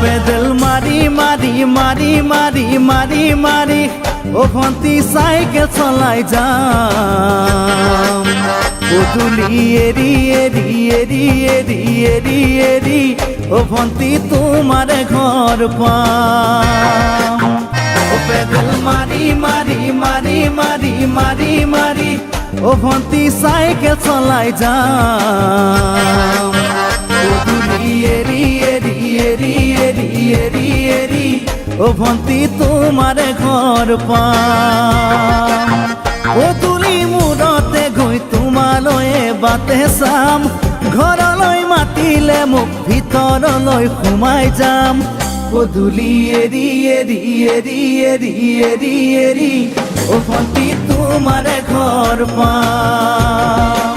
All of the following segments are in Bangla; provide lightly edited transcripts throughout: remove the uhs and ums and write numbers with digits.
পেডেল মারি মারি মারি মারি মারি মারি ও ভন্তি সাইকেল চলাই যাম পদূলি এরি এরি এরি এরি এরি এরি ও ভন্তি তোমার ঘর পাম ও পেডেল মারি মারি মারি মারি মারি মারি ও ভন্তি সাইকেল চলাই যাম পদূলি এরি এরি এরি এরি এরি এরি ও ভন্তি তোমার ঘর পাম পদূলি মূৰতে গৈ তোমালৈয়ে বাটে চাম ঘৰলৈ মাতিলে মোক ভিতৰলৈ সোমাই যাম পদূলি এৰি এৰি এৰি এৰি এৰি এৰি ও ভন্তি তোমাৰ ঘৰ পাম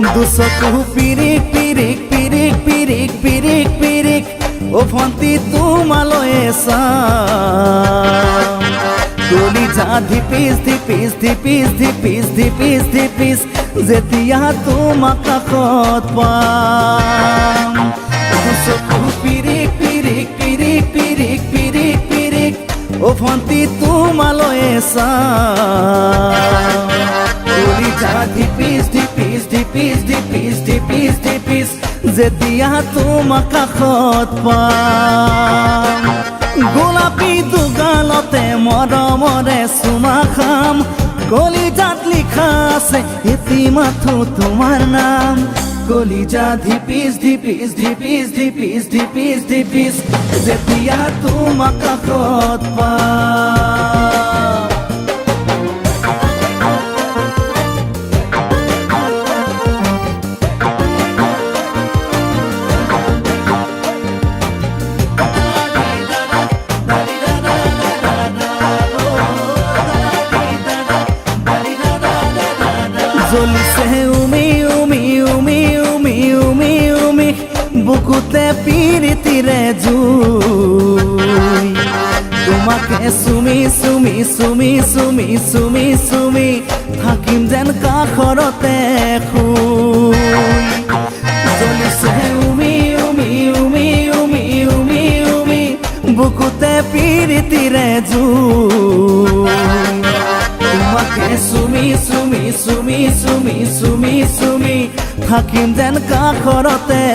দুচকু পিৰিক পিৰিক পিৰিক পিৰিক পিৰিক পিৰিক ও ভন্তি তোমালৈয়ে চাম কলিজা ধিপিস ধিপিস ধিপিস ধিপিস ধিপিস ধিপিস যেতিয়া তোমাক কাষত পাম দুচকু পিৰিক পিৰিক পিৰিক পিৰিক পিৰিক পিৰিক ও ভন্তি তোমালৈয়ে চাম কলিজা ধিপিস ধিপিস ধিপিস ধিপিস ধিপিস ধিপিস যেতিয়া তোমাক কাষত পাম গোলাপী দুগালতে মৰমৰে চুমা খাম কলিজাত লিখা আছে এটি মাথো তোমাৰ নাম কলিজা ধিপিস ধিপিস ধিপিস ধিপিস ধিপিস ধিপিস যেতিয়া তোমাক কাষত পাম জ্বলিছে উমি উমি উমি উমি উমি উমি বুকুতে পিৰিতিৰে জুই তোমাকে চুমি চুমি চুমি চুমি চুমি চুমি থাকিম যেন কাষৰতে শুই জ্বলিছে উমি উমি উমি উমি উমি উমি বুকুতে পিৰিতিৰে জুই তোমাকে চুমি চুমি চুমি চুমি চুমি চুমি থাকিম যেন কাষৰতে